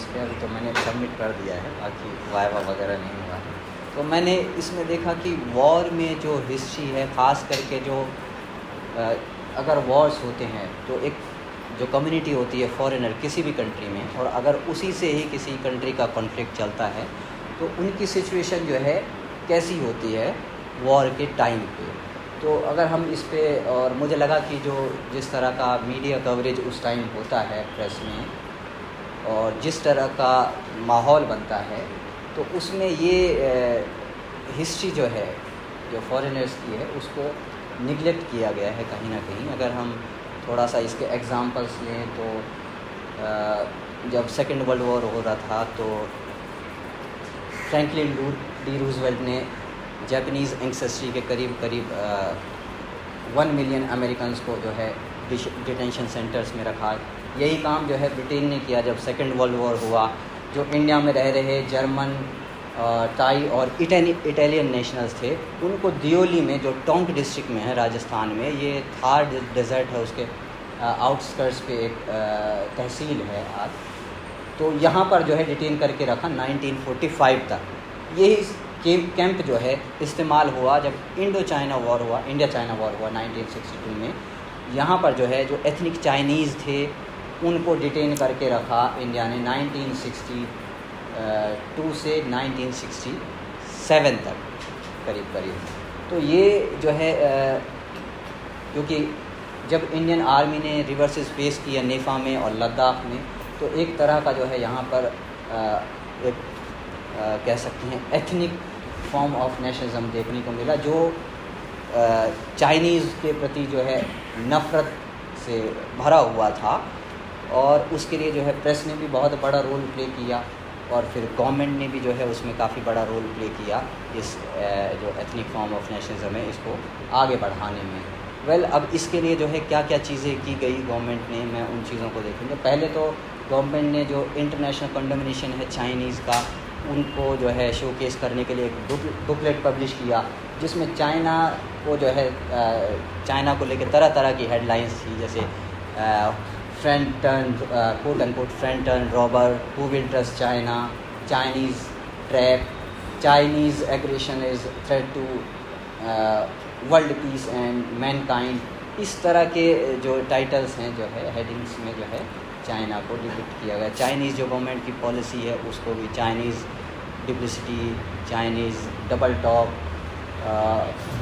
इस पर, अभी तो मैंने सबमिट कर दिया है, बाकी वाइवा वगैरह नहीं हुआ है। तो मैंने इसमें देखा कि वॉर में जो हिस्ट्री है, ख़ास करके जो अगर वॉर्स होते हैं तो एक जो कम्युनिटी होती है फॉरेनर किसी भी कंट्री में, और अगर उसी से ही किसी कंट्री का कॉन्फ्लिक्ट चलता है तो उनकी सिचुएशन जो है कैसी होती है वॉर के टाइम पे। तो अगर हम इस पे, और मुझे लगा कि जो जिस तरह का मीडिया कवरेज उस टाइम होता है प्रेस में, और जिस तरह का माहौल बनता है, तो उसमें ये हिस्ट्री जो है जो फॉरेनर्स की है उसको निगलेक्ट किया गया है कहीं ना कहीं। अगर हम थोड़ा सा इसके एग्ज़ाम्पल्स लें तो जब सेकेंड वर्ल्ड वॉर हो रहा था तो फ्रैंकलिन डी रूजवेल्ट ने जापानीज़ एंसेस्ट्री के करीब 1 मिलियन अमेरिकन्स को जो है डिटेंशन सेंटर्स में रखा। यही काम जो है ब्रिटेन ने किया जब सेकेंड वर्ल्ड वॉर हुआ। जो इंडिया में रह रहे जर्मन, टाई और इटालियन नेशनल्स थे, उनको दियोली में जो टोंक डिस्ट्रिक्ट में है राजस्थान में, ये थार डेजर्ट है, उसके आउटस्कर्ट्स पे एक तहसील है आज, तो यहाँ पर जो है डिटेन करके रखा 1945 तक। यही कैंप जो है इस्तेमाल हुआ जब इंडो चाइना वॉर हुआ, इंडिया चाइना वॉर हुआ 1962 में। यहाँ पर जो है जो एथनिक चाइनीज़ थे उनको डिटेन करके रखा इंडिया ने 1962 से 1967 तक करीब। तो ये जो है क्योंकि जब इंडियन आर्मी ने रिवर्सेस फेस किया नेफा में और लद्दाख में, तो एक तरह का जो है यहाँ पर एक कह सकते हैं एथनिक फॉर्म ऑफ नेशनलिज्म देखने को मिला, जो चाइनीज़ के प्रति जो है नफ़रत से भरा हुआ था। और उसके लिए जो है प्रेस ने भी बहुत बड़ा रोल प्ले किया, और फिर गवर्नमेंट ने भी जो है उसमें काफ़ी बड़ा रोल प्ले किया इस जो एथनिक फॉर्म ऑफ नेशनलिज्म है इसको आगे बढ़ाने में। अब इसके लिए जो है क्या क्या चीज़ें की गई गवर्नमेंट ने, मैं उन चीज़ों को देखेंगे। पहले तो गवर्नमेंट ने जो इंटरनेशनल कंडेमनेशन है चाइनीज़ का, उनको जो है शोकेस करने के लिए एक बुकलेट पब्लिश किया, जिसमें चाइना को जो है चाइना को लेकर तरह तरह की हेडलाइंस थी, जैसे friend turn coat and coat friend turn robber, who will trust China, Chinese trap, Chinese aggression is threat to world peace and mankind. इस तरह के जो टाइटल्स हैं जो है हेडिंग्स में जो है चाइना को डिपिक्ट किया गया। चाइनीज़ जो गवर्नमेंट की पॉलिसी है उसको भी Chinese duplicity, Chinese double talk,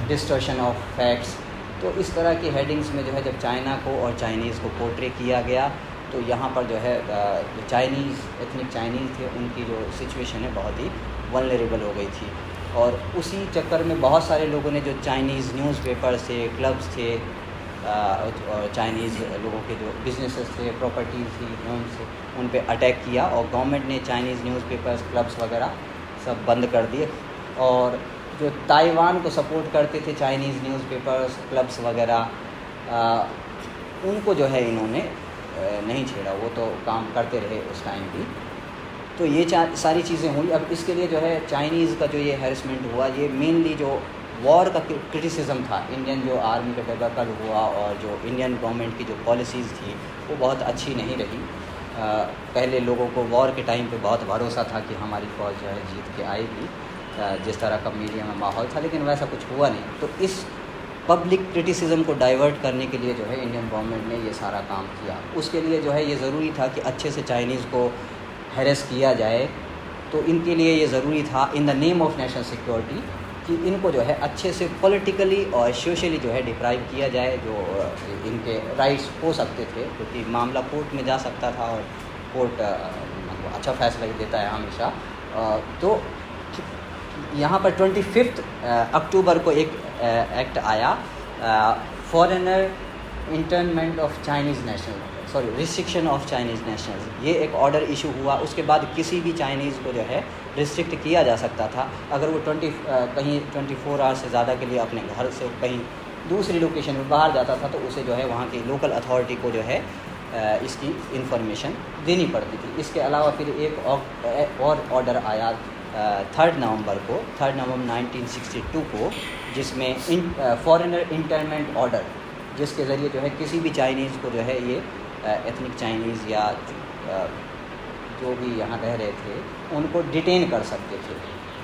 distortion of facts, तो इस तरह की हेडिंग्स में जो है जब चाइना को और चाइनीज़ को पोर्ट्रे किया गया, तो यहाँ पर जो है जो चाइनीज़ एथनिक चाइनीज़ थे उनकी जो सिचुएशन है बहुत ही वल्नरेबल हो गई थी। और उसी चक्कर में बहुत सारे लोगों ने जो चाइनीज़ न्यूज़पेपर्स थे, क्लब्स थे, और चाइनीज़ लोगों के जो बिजनेसेस थे, प्रॉपर्टीज़ थी, होम्स थे, उन पे अटैक किया, और गवर्नमेंट ने चाइनीज़ न्यूज़पेपर्स, क्लब्स वगैरह सब बंद कर दिए। और जो ताइवान को सपोर्ट करते थे चाइनीज़ न्यूज़पेपर्स, क्लब्स वगैरह, उनको जो है इन्होंने नहीं छेड़ा, वो तो काम करते रहे उस टाइम भी। तो ये सारी चीज़ें हुई। अब इसके लिए जो है चाइनीज़ का जो ये हैरेसमेंट हुआ, ये मेनली जो वॉर का क्रिटिसिज्म था, इंडियन जो आर्मी का डेबाकल हुआ, और जो इंडियन गवर्नमेंट की जो पॉलिसीज़ थी वो बहुत अच्छी नहीं रही। पहले लोगों को वॉर के टाइम पे बहुत भरोसा था कि हमारी फ़ौज जो है जीत के आएगी, जिस तरह का मीडिया में माहौल था, लेकिन वैसा कुछ हुआ नहीं। तो इस पब्लिक क्रिटिसिज्म को डाइवर्ट करने के लिए जो है इंडियन गवर्नमेंट ने ये सारा काम किया। उसके लिए जो है ये ज़रूरी था कि अच्छे से चाइनीज़ को हैरेस किया जाए। तो इनके लिए ये ज़रूरी था in the name of national security कि इनको जो है अच्छे से पॉलिटिकली और सोशली जो है डिप्राइव किया जाए, जो इनके राइट्स हो सकते थे, क्योंकि मामला कोर्ट में जा सकता था और कोर्ट अच्छा फैसला ही देता है हमेशा। तो यहाँ पर 25 अक्टूबर को एक एक्ट आया, foreigner internment of Chinese national, restriction of Chinese nationals. ये एक ऑर्डर इशू हुआ। उसके बाद किसी भी चाइनीज़ को जो है रिस्ट्रिक्ट किया जा सकता था अगर वो कहीं 24 आवर्स से ज़्यादा के लिए अपने घर से कहीं दूसरी लोकेशन में बाहर जाता था, तो उसे जो है वहाँ की लोकल अथॉरिटी को जो है इसकी इंफॉर्मेशन देनी पड़ती थी। इसके अलावा फिर एक और ऑर्डर आया 3 नवंबर 1962 को, जिसमें फॉरेनर इंटर्नमेंट ऑर्डर, जिसके ज़रिए जो है किसी भी चाइनीज़ को जो है ये एथनिक चाइनीज़ या जो भी यहाँ रह रहे थे उनको डिटेन कर सकते थे।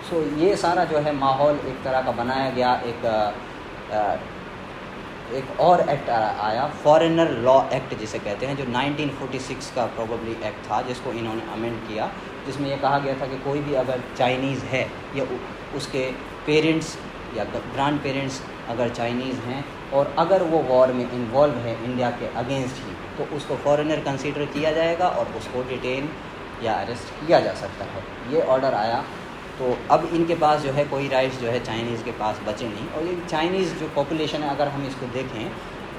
सो ये सारा जो है माहौल एक तरह का बनाया गया। एक और एक्ट आया, फॉरेनर लॉ एक्ट जिसे कहते हैं, जो 1946 का प्रोबेबली एक्ट था, जिसको इन्होंने अमेंड किया, जिसमें ये कहा गया था कि कोई भी अगर चाइनीज़ है या उसके पेरेंट्स या ग्रैंड पेरेंट्स अगर चाइनीज़ हैं और अगर वो वॉर में इन्वॉल्व है इंडिया के अगेंस्ट ही, तो उसको फॉरेनर कंसीडर किया जाएगा और उसको डिटेन या अरेस्ट किया जा सकता है। ये ऑर्डर आया। तो अब इनके पास जो है कोई राइट्स जो है चाइनीज़ के पास बचे नहीं। और ये चाइनीज़ जो पॉपुलेशन है, अगर हम इसको देखें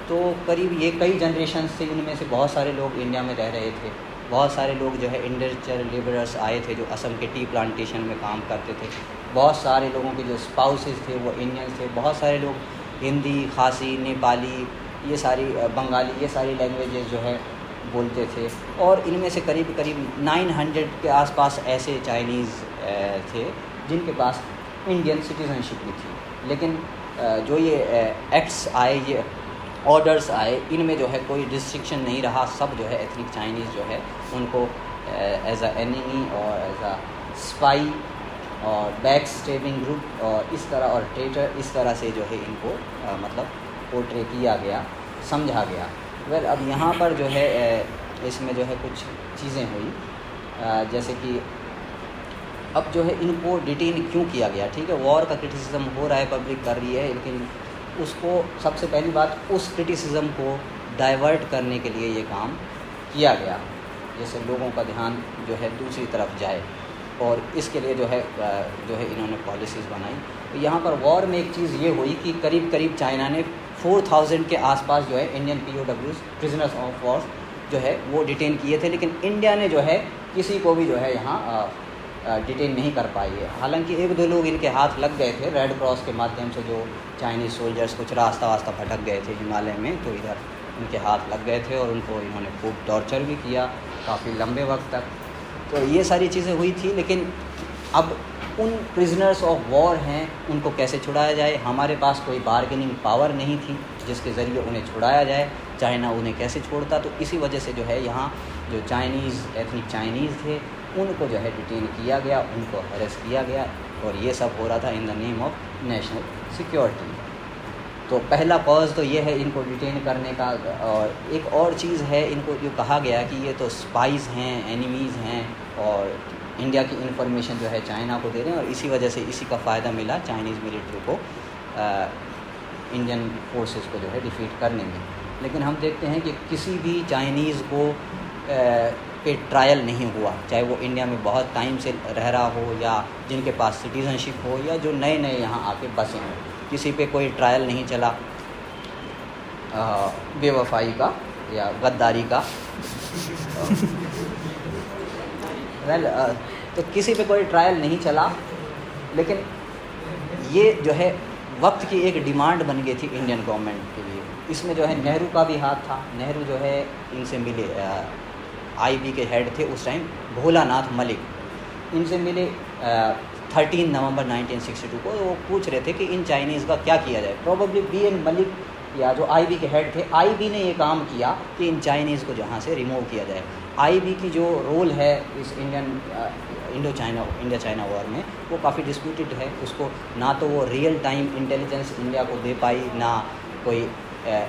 तो करीब ये कई जनरेशन से, इनमें से बहुत सारे लोग इंडिया में रह रहे थे। बहुत सारे लोग जो है इंडस्ट्रियल लेबरर्स आए थे जो असम के टी प्लांटेशन में काम करते थे। बहुत सारे लोगों के जो स्पाउसेस थे वो इंडियंस थे। बहुत सारे लोग हिंदी, खासी, नेपाली, ये सारी बंगाली, ये सारी लैंग्वेजेस जो है बोलते थे। और इनमें से करीब 900 के आसपास ऐसे चाइनीज़ थे जिनके पास इंडियन सिटीज़नशिप भी थी। लेकिन जो ये एक्ट्स आए, ये ऑर्डर्स आए, इनमें जो है कोई रिस्ट्रिक्शन नहीं रहा। सब जो है एथनिक चाइनीज़ जो है उनको एज अ एनिमी और एज अ स्पाई और बैक स्टेबिंग ग्रुप और इस तरह और ट्रेटर, इस तरह से जो है इनको मतलब पोर्ट्रे किया गया, समझा गया। वेल, अब यहाँ पर जो है इसमें जो है कुछ चीज़ें हुई, जैसे कि अब जो है इनको डिटेन क्यों किया गया। ठीक है, वॉर का क्रिटिसिज्म हो रहा है, पब्लिक कर रही है, लेकिन उसको सबसे पहली बात उस क्रिटिसिज्म को डाइवर्ट करने के लिए ये काम किया गया, जैसे लोगों का ध्यान जो है दूसरी तरफ जाए। और इसके लिए जो है इन्होंने पॉलिसीज़ बनाई। तो यहाँ पर वॉर में एक चीज़ ये हुई कि करीब चाइना ने 4000 के आसपास जो है Indian POWs, prisoners of war जो है वो डिटेन किए थे। लेकिन इंडिया ने जो है किसी को भी जो है यहाँ डिटेन नहीं कर पाई है। हालांकि 1-2 लोग इनके हाथ लग गए थे रेड क्रॉस के माध्यम से, जो चाइनीज़ सोल्जर्स कुछ रास्ता भटक गए थे हिमालय में, तो इधर उनके हाथ लग गए थे और उनको इन्होंने खूब टॉर्चर भी किया काफ़ी लंबे वक्त तक। तो ये सारी चीज़ें हुई थी। लेकिन अब उन प्रिजनर्स ऑफ वॉर हैं, उनको कैसे छुड़ाया जाए। हमारे पास कोई बार्गेनिंग पावर नहीं थी जिसके ज़रिए उन्हें छुड़ाया जाए। चाइना उन्हें कैसे छोड़ता। तो इसी वजह से जो है यहाँ जो चाइनीज़ एथनिक चाइनीज़ थे उनको जो है डिटेन किया गया, उनको अरेस्ट किया गया। और ये सब हो रहा था in the name of national security. तो पहला कॉज तो ये है इनको डिटेन करने का। और एक और चीज़ है, इनको जो कहा गया कि ये तो स्पाइज़ हैं, एनिमीज़ हैं और इंडिया की इन्फॉर्मेशन जो है चाइना को दे रहे हैं, और इसी वजह से इसी का फ़ायदा मिला चाइनीज़ मिलिट्री को इंडियन फोर्सेस को जो है डिफीट करने में। लेकिन हम देखते हैं कि किसी भी चाइनीज़ को पे ट्रायल नहीं हुआ, चाहे वो इंडिया में बहुत टाइम से रह रहा हो या जिनके पास सिटीज़नशिप हो या जो नए नए यहाँ आके बसे हों, किसी पे कोई ट्रायल नहीं चला बेवफाई का या गद्दारी का। वेल, तो किसी पे कोई ट्रायल नहीं चला। लेकिन ये जो है वक्त की एक डिमांड बन गई थी इंडियन गवर्नमेंट के लिए। इसमें जो है नेहरू का भी हाथ था। नेहरू जो है इनसे मिले, IB के हेड थे उस टाइम भोलानाथ मलिक, इनसे मिले 13 नवंबर 1962 को। वो पूछ रहे थे कि इन चाइनीज़ का क्या किया जाए। प्रोबेबली BN मलिक या जो IB के हेड थे, IB ने ये काम किया कि इन चाइनीज़ को जहाँ से रिमूव किया जाए। IB की जो रोल है इस इंडिया चाइना वॉर में वो काफ़ी डिस्प्यूटेड है। उसको ना तो वो रियल टाइम इंटेलिजेंस इंडिया को दे पाई, ना कोई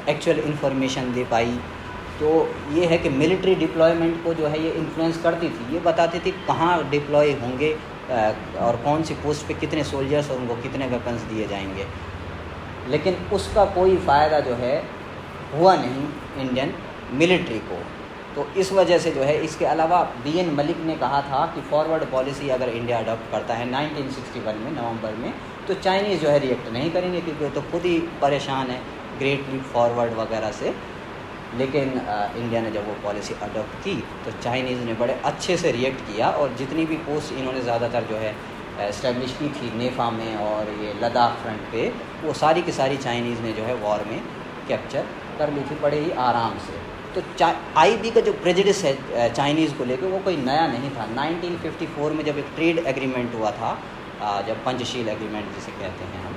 एक्चुअल इन्फॉर्मेशन दे पाई। तो ये है कि मिलिट्री डिप्लॉयमेंट को जो है ये इन्फ्लुएंस करती थी। ये बताती थी कहाँ डिप्लॉय होंगे और कौन सी पोस्ट पे कितने सोल्जर्स और उनको कितने वेपन्स दिए जाएंगे। लेकिन उसका कोई फ़ायदा जो है हुआ नहीं इंडियन मिलिट्री को। तो इस वजह से जो है, इसके अलावा BN मलिक ने कहा था कि फॉरवर्ड पॉलिसी अगर इंडिया अडॉप्ट करता है 1961 में नवंबर में, तो चाइनीज़ जो है रिएक्ट नहीं करेंगे क्योंकि तो खुद ही परेशान है ग्रेट लीप फॉरवर्ड वगैरह से। लेकिन इंडिया ने जब वो पॉलिसी अडॉप्ट की तो चाइनीज़ ने बड़े अच्छे से रिएक्ट किया और जितनी भी पोस्ट इन्होंने ज़्यादातर जो है इस्टेब्लिश की थी नेफा में और ये लद्दाख फ्रंट पे, वो सारी की सारी चाइनीज़ ने जो है वॉर में कैप्चर कर ली थी बड़े ही आराम से। तो IB का जो प्रेजुडिस है चाइनीज़ को लेकर वो कोई नया नहीं था। 1954 में जब एक ट्रेड एग्रीमेंट हुआ था, जब पंचशील एग्रीमेंट जिसे कहते हैं हम,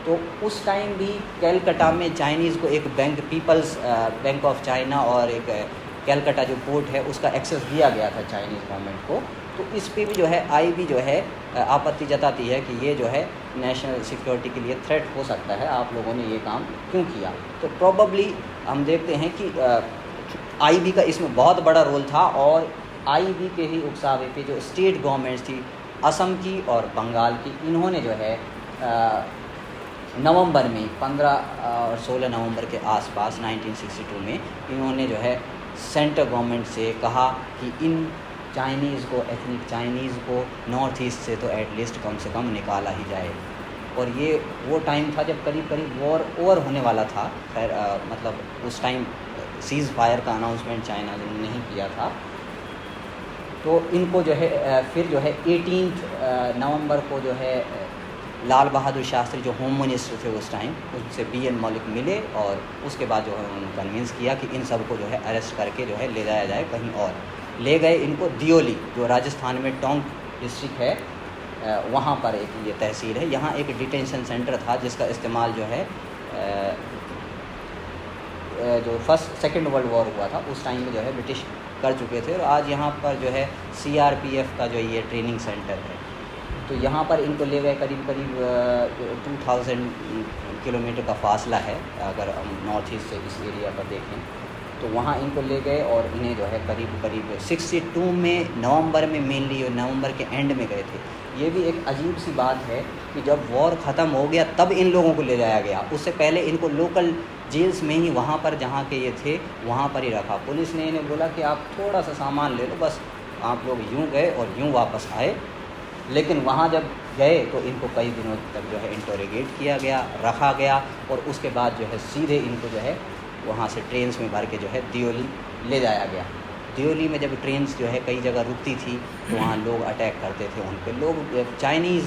तो उस टाइम भी कैलकाटा में चाइनीज़ को एक bank, people's bank of China और एक कैलकाटा जो पोर्ट है उसका एक्सेस दिया गया था चाइनीज़ गवर्नमेंट को। तो इस पे भी जो है आईबी जो है आपत्ति जताती है कि ये जो है नेशनल सिक्योरिटी के लिए थ्रेट हो सकता है, आप लोगों ने ये काम क्यों किया। तो प्रोबेबली हम देखते हैं कि आईबी का इसमें बहुत बड़ा रोल था, और आईबी के ही उकसावे पे जो स्टेट गवर्नमेंट्स थी असम की और बंगाल की, इन्होंने जो है नवंबर में 15 और 16 नवंबर के आसपास 1962 में इन्होंने जो है सेंट्रल गवर्नमेंट से कहा कि इन चाइनीज़ को, एथनिक चाइनीज़ को नॉर्थ ईस्ट से तो एटलीस्ट कम से कम निकाला ही जाए। और ये वो टाइम था जब करीब करीब वॉर ओवर होने वाला था। खैर मतलब उस टाइम सीज़ फायर का अनाउंसमेंट चाइना ने नहीं किया था। तो इनको जो है फिर जो है 18 नवंबर को जो है लाल बहादुर शास्त्री जो होम मिनिस्टर थे उस टाइम, उनसे BN मौलिक मिले, और उसके बाद जो है उन्होंने कन्विंस किया कि इन सब को जो है अरेस्ट करके जो है ले जाया जाए कहीं और। ले गए इनको दियोली, जो राजस्थान में टोंक डिस्ट्रिक्ट है, वहाँ पर एक ये तहसील है। यहाँ एक डिटेंशन सेंटर था जिसका इस्तेमाल जो है जो सेकेंड वर्ल्ड वॉर हुआ था उस टाइम में जो है ब्रिटिश कर चुके थे। और आज यहाँ पर जो है CRPF का जो ये ट्रेनिंग सेंटर है। तो यहाँ पर इनको ले गए, करीब करीब 2000 किलोमीटर का फासला है अगर हम नॉर्थ ईस्ट से इस एरिया पर देखें। तो वहाँ इनको ले गए और इन्हें जो है करीब करीब 62 में नवंबर में, मेनली नवंबर के एंड में गए थे। ये भी एक अजीब सी बात है कि जब वॉर ख़त्म हो गया तब इन लोगों को ले जाया गया। उससे पहले इनको लोकल जेल्स में ही, वहाँ पर जहाँ के ये थे वहाँ पर ही रखा। पुलिस ने इन्हें बोला कि आप थोड़ा सा सामान ले लो, बस आप लोग यूँ गए और यूँ वापस आए। लेकिन वहाँ जब गए तो इनको कई दिनों तक जो है इंटरोगेट किया गया, रखा गया, और उसके बाद जो है सीधे इनको जो है वहाँ से ट्रेन्स में भर के जो है दियोली ले जाया गया। दियोली में जब ट्रेन्स जो है कई जगह रुकती थी तो वहाँ लोग अटैक करते थे उन पर। लोग चाइनीज़,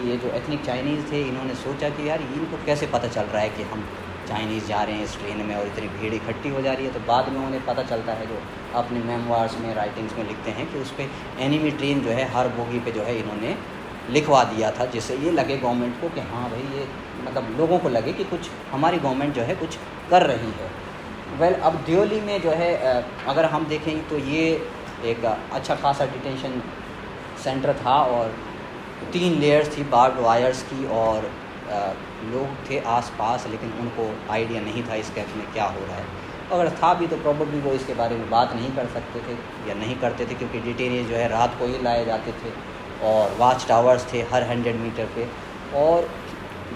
ये जो एथनिक चाइनीज़ थे, इन्होंने सोचा कि यार इनको कैसे पता चल रहा है कि हम चाइनीज़ जा रहे हैं इस ट्रेन में और इतनी भीड़ इकट्ठी हो जा रही है। तो बाद में उन्हें पता चलता है, जो अपने मेमोइर्स में, राइटिंग्स में लिखते हैं, कि उस पर एनिमी ट्रेन जो है हर बोगी पे जो है इन्होंने लिखवा दिया था, जिससे ये लगे गवर्नमेंट को कि हाँ भाई ये मतलब लोगों को लगे कि कुछ हमारी गवर्नमेंट जो है कुछ कर रही है। वेल, अब दियोली में जो है अगर हम देखें तो ये एक अच्छा खासा डिटेंशन सेंटर था, और 3 लेयर्स थी बार्ब्ड वायर्स की, और लोग थे आसपास, लेकिन उनको आइडिया नहीं था इस कैंप में क्या हो रहा है। अगर था भी तो प्रोबेबली वो इसके बारे में बात नहीं कर सकते थे या नहीं करते थे, क्योंकि डिटेनियर्स जो है रात को ही लाए जाते थे, और वॉच टावर्स थे हर 100 मीटर पे, और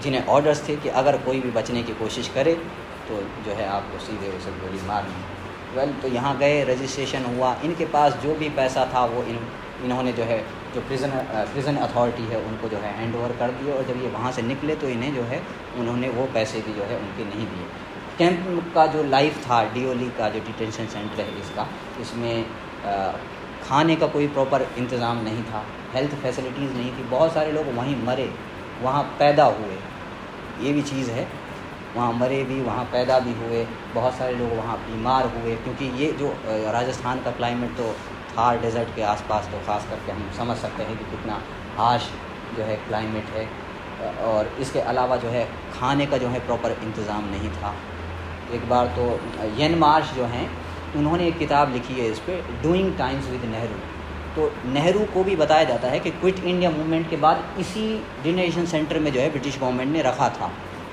जिन्हें ऑर्डर्स थे कि अगर कोई भी बचने की कोशिश करे तो जो है आपको सीधे उसे गोली मारनी। वेल, तो यहाँ गए, रजिस्ट्रेशन हुआ, इनके पास जो भी पैसा था वो इन्होंने जो है जो प्रिजन अथॉरिटी है उनको जो है हैंड ओवर कर दिए। और जब ये वहाँ से निकले तो इन्हें जो है उन्होंने वो पैसे भी जो है उनके नहीं दिए। कैंप का जो लाइफ था, दियोली का जो डिटेंशन सेंटर है इसका, इसमें खाने का कोई प्रॉपर इंतज़ाम नहीं था, हेल्थ फैसिलिटीज़ नहीं थी, बहुत सारे लोग वहीं मरे, वहाँ पैदा हुए, ये भी चीज़ है, वहाँ मरे भी, वहाँ पैदा भी हुए, बहुत सारे लोग वहाँ बीमार हुए, क्योंकि ये जो राजस्थान का क्लाइमेट तो थार डेजर्ट के आसपास, तो ख़ास करके हम समझ सकते हैं कि कितना हार्श जो है क्लाइमेट है। और इसके अलावा जो है खाने का जो है प्रॉपर इंतज़ाम नहीं था। एक बार तो यन मार्श जो हैं उन्होंने एक किताब लिखी है इस पर, डूइंग टाइम्स विद नेहरू। तो नेहरू को भी बताया जाता है कि क्विट इंडिया मूवमेंट के बाद इसी डिटेंशन सेंटर में जो है ब्रिटिश गवर्नमेंट ने रखा था,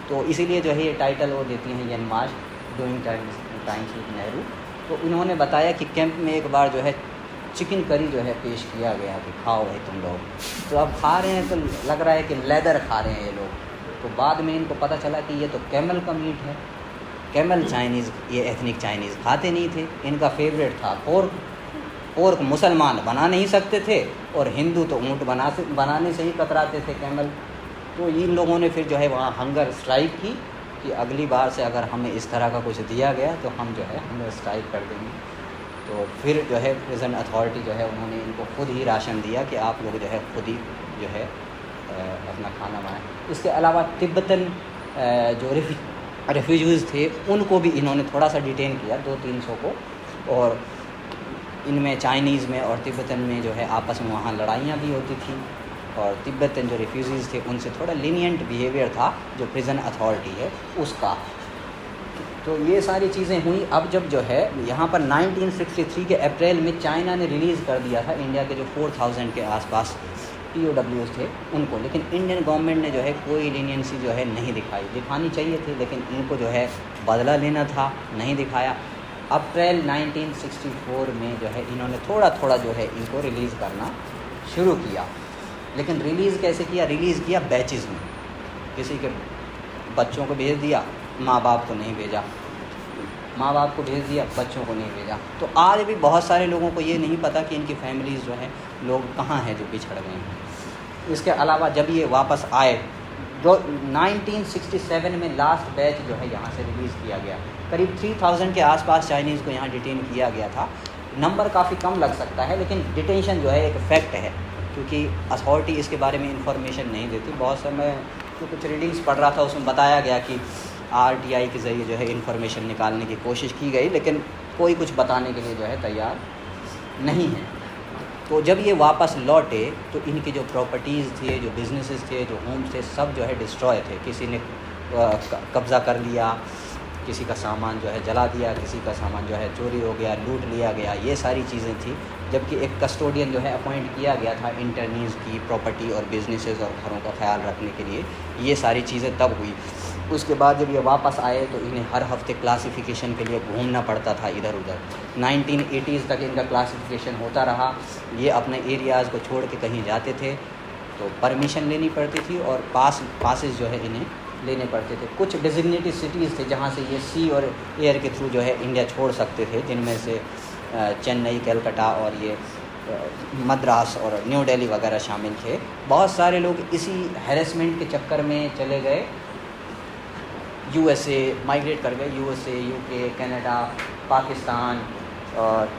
तो इसीलिए जो है ये टाइटल वो देती हैं Yin Marsh, doing times with Nehru. तो उन्होंने बताया कि कैंप में एक बार जो है चिकन करी जो है पेश किया गया कि खाओ भाई तुम लोग। तो अब खा रहे हैं तो लग रहा है कि लेदर खा रहे हैं ये लोग। तो बाद में इनको पता चला कि ये तो कैमल का मीट है। कैमल चाइनीज़, ये एथनिक चाइनीज़ खाते नहीं थे, इनका फेवरेट था पोर्क। पोर्क मुसलमान बना नहीं सकते थे और हिंदू तो ऊँट बनाने से ही कतराते थे कैमल। तो इन लोगों ने फिर जो है वहाँ हंगर स्ट्राइक की कि अगली बार से अगर हमें इस तरह का कुछ दिया गया तो हम जो है हंगर स्ट्राइक कर देंगे। तो फिर जो है प्रिजन अथॉरिटी जो है उन्होंने इनको खुद ही राशन दिया कि आप लोग जो है खुद ही जो है अपना खाना बनाएं। इसके अलावा तिब्बतन जो रेफ्यूजीज़ थे उनको भी इन्होंने थोड़ा सा डिटेन किया, 200-300 को, और इनमें चाइनीज़ में और तिब्बतन में जो है आपस में वहाँ लड़ाइयाँ भी होती थी। और तिब्बतन जो रेफ्यूजीज़ थे उनसे थोड़ा लीनियंट बिहेवियर था जो प्रिजन अथॉरिटी है उसका। तो ये सारी चीज़ें हुई। अब जब जो है यहाँ पर 1963 के अप्रैल में चाइना ने रिलीज़ कर दिया था इंडिया के जो 4000 के आसपास POWs थे उनको, लेकिन इंडियन गवर्नमेंट ने जो है कोई लीनियंसी जो है नहीं दिखानी चाहिए थी, लेकिन इनको जो है बदला लेना था, नहीं दिखाया। अप्रैल 1964 में जो है इन्होंने थोड़ा थोड़ा जो है इनको रिलीज़ करना शुरू किया। लेकिन रिलीज़ कैसे किया? रिलीज़ किया बैचेज़ में, किसी के बच्चों को भेज दिया, माँ बाप को नहीं भेजा, माँ बाप को भेज दिया, बच्चों को नहीं भेजा। तो आज भी बहुत सारे लोगों को ये नहीं पता कि इनकी फैमिलीज़ जो है लोग कहाँ हैं जो पिछड़ गए हैं। इसके अलावा जब ये वापस आए, जो 1967 में लास्ट बैच जो है यहाँ से रिलीज़ किया गया, करीब 3000 के आसपास चाइनीज़ को यहाँ डिटेन किया गया था। नंबर काफ़ी कम लग सकता है, लेकिन डिटेंशन जो है एक फैक्ट है, क्योंकि अथॉरिटी इसके बारे में इंफॉर्मेशन नहीं देती। बहुत समय जो कुछ रीडिंग्स पढ़ रहा था उसमें बताया गया कि RTI के ज़रिए जो है इंफॉर्मेशन निकालने की कोशिश की गई, लेकिन कोई कुछ बताने के लिए जो है तैयार नहीं है। तो जब ये वापस लौटे तो इनके जो प्रॉपर्टीज़ थे, जो बिजनेसेस थे, जो होम्स थे, सब जो है डिस्ट्रॉय थे। किसी ने कब्ज़ा कर लिया, किसी का सामान जो है जला दिया, किसी का सामान जो है चोरी हो गया, लूट लिया गया, ये सारी चीज़ें थी। जबकि एक कस्टोडियन जो है अपॉइंट किया गया था इंटरनीज़ की प्रॉपर्टी और बिजनेसेस और घरों का ख्याल रखने के लिए। ये सारी चीज़ें तब हुई। उसके बाद जब ये वापस आए तो इन्हें हर हफ्ते क्लासिफिकेशन के लिए घूमना पड़ता था इधर उधर। 1980s तक इनका क्लासिफिकेशन होता रहा। ये अपने एरियाज़ को छोड़ के कहीं जाते थे तो परमिशन लेनी पड़ती थी और पासेस जो है इन्हें लेने पड़ते थे। कुछ डिजिग्नेटेड सिटीज़ थे जहाँ से ये सी और एयर के थ्रू जो है इंडिया छोड़ सकते थे, जिनमें से चेन्नई, कलकत्ता और ये मद्रास और न्यू दिल्ली वगैरह शामिल थे। बहुत सारे लोग इसी हैरेसमेंट के चक्कर में चले गए USA, माइग्रेट कर गए USA, UK, Canada, Pakistan,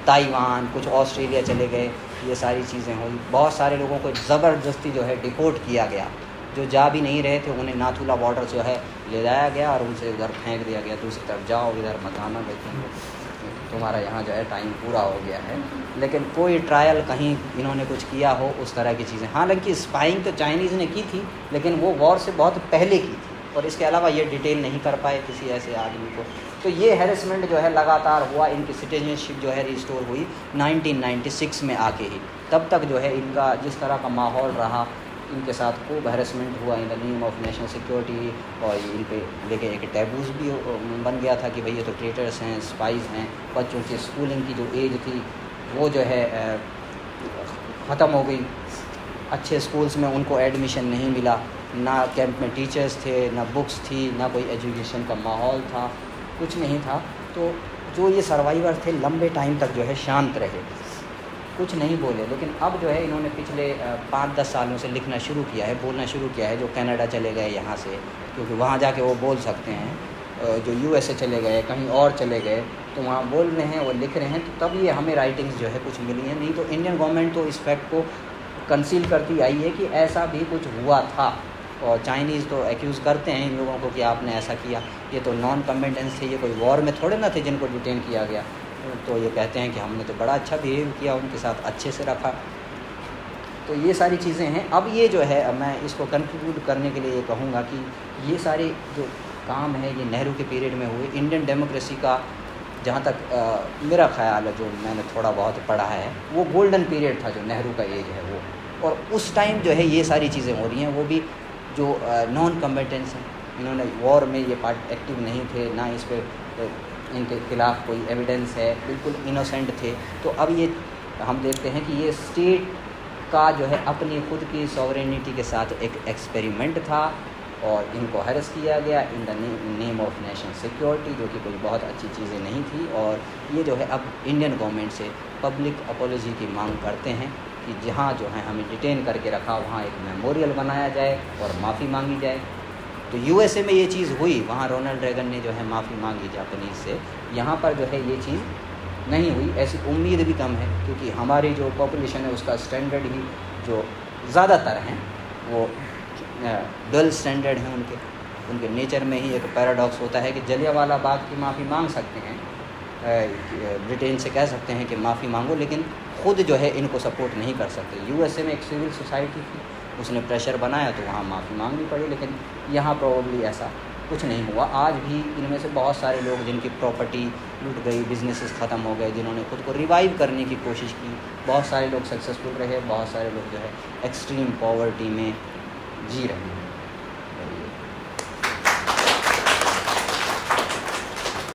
Taiwan, कुछ ऑस्ट्रेलिया चले गए। ये सारी चीज़ें हुई। बहुत सारे लोगों को ज़बरदस्ती जो है डिपोर्ट किया गया, जो जा भी नहीं रहे थे उन्हें नाथुला बॉर्डर जो है ले जाया गया और उनसे उधर फेंक दिया गया, दूसरी तरफ जाओ, इधर मत आना, देखेंगे तुम्हारा यहाँ जो है टाइम पूरा हो गया है। लेकिन कोई ट्रायल कहीं इन्होंने कुछ किया हो उस तरह की चीज़ें। हालांकि स्पाइंग तो चाइनीज़ ने की थी, लेकिन वो वॉर से बहुत पहले की थी और इसके अलावा ये डिटेल नहीं कर पाए किसी ऐसे आदमी को। तो ये हैरेसमेंट जो है लगातार हुआ। इनकी सिटीजनशिप जो है रिस्टोर हुई 1996 में आके ही। तब तक जो है इनका जिस तरह का माहौल रहा, इनके साथ खूब हैरेसमेंट हुआ in the name of national security, और इन पे लेके एक टैबूज़ भी बन गया था कि भाई ये तो ट्रेटर्स हैं, स्पाइस हैं। बच्चों की स्कूलिंग की जो एज थी वो जो है ख़त्म हो गई। अच्छे स्कूल्स में उनको एडमिशन नहीं मिला, ना कैंप में टीचर्स थे, ना बुक्स थी, ना कोई एजुकेशन का माहौल था, कुछ नहीं था। तो जो ये सर्वाइवर थे लंबे टाइम तक जो है शांत रहे, कुछ नहीं बोले। लेकिन अब जो है इन्होंने पिछले 5-10 सालों से लिखना शुरू किया है, बोलना शुरू किया है। जो कनाडा चले गए यहाँ से, क्योंकि वहाँ जाके वो बोल सकते हैं। जो USA चले गए, कहीं और चले गए, तो वहाँ बोल रहे हैं, वो लिख रहे हैं। तो तब ये हमें राइटिंग्स जो है कुछ मिली हैं। नहीं तो इंडियन गवर्नमेंट तो इस फैक्ट को कंसील करती आई है कि ऐसा भी कुछ हुआ था। और चाइनीज़ तो एक्यूज़ करते हैं इन लोगों को कि आपने ऐसा किया। ये तो नॉन कम्बेटेंट्स थे, ये कोई वॉर में थोड़े ना थे जिनको डिटेन किया गया। तो ये कहते हैं कि हमने तो बड़ा अच्छा बिहेव किया, उनके साथ अच्छे से रखा। तो ये सारी चीज़ें हैं। अब ये जो है मैं इसको कंक्लूड करने के लिए ये कहूँगा कि ये सारे जो काम है ये नेहरू के पीरियड में हुए। इंडियन डेमोक्रेसी का जहाँ तक मेरा ख्याल है, जो मैंने थोड़ा बहुत पढ़ा है, वो गोल्डन पीरियड था, जो नेहरू का एज है वो। और उस टाइम जो है ये सारी चीज़ें हो रही हैं, वो भी जो नॉन कम्बेटेंट्स हैं, इन्होंने वॉर में ये पार्ट एक्टिव नहीं थे, ना इस पर इनके खिलाफ़ कोई एविडेंस है, बिल्कुल इनोसेंट थे। तो अब ये हम देखते हैं कि ये स्टेट का जो है अपनी खुद की सॉवरेनिटी के साथ एक एक्सपेरिमेंट था और इनको हैरेस किया गया in the name of national security, जो कि कोई बहुत अच्छी चीज़ें नहीं थी। और ये जो है अब इंडियन गवर्नमेंट से पब्लिक अपॉलॉजी की मांग करते हैं कि जहाँ जो है हमें डिटेन करके रखा वहाँ एक मेमोरियल बनाया जाए और माफ़ी मांगी जाए। तो USA में ये चीज़ हुई, वहाँ रोनाल्ड रेगन ने जो है माफ़ी मांगी जापानीज़ से। यहाँ पर जो है ये चीज़ नहीं हुई, ऐसी उम्मीद भी कम है, क्योंकि हमारी जो पॉपुलेशन है उसका स्टैंडर्ड ही जो ज़्यादातर हैं वो डल स्टैंडर्ड हैं। उनके नेचर में ही एक पैराडॉक्स होता है कि जलियांवाला बाग की माफ़ी मांग सकते हैं, ब्रिटेन से कह सकते हैं कि माफ़ी मांगो, लेकिन ख़ुद जो है इनको सपोर्ट नहीं कर सकते। USA में एक सिविल सोसाइटी थी, उसने प्रेशर बनाया तो वहाँ माफ़ी मांगनी पड़ी, लेकिन यहाँ प्रोबेबली ऐसा कुछ नहीं हुआ। आज भी इनमें से बहुत सारे लोग जिनकी प्रॉपर्टी लूट गई, बिजनेसेस ख़त्म हो गए, जिन्होंने खुद को रिवाइव करने की कोशिश की, बहुत सारे लोग सक्सेसफुल रहे, बहुत सारे लोग जो है एक्सट्रीम पॉवर्टी में जी रहे हैं।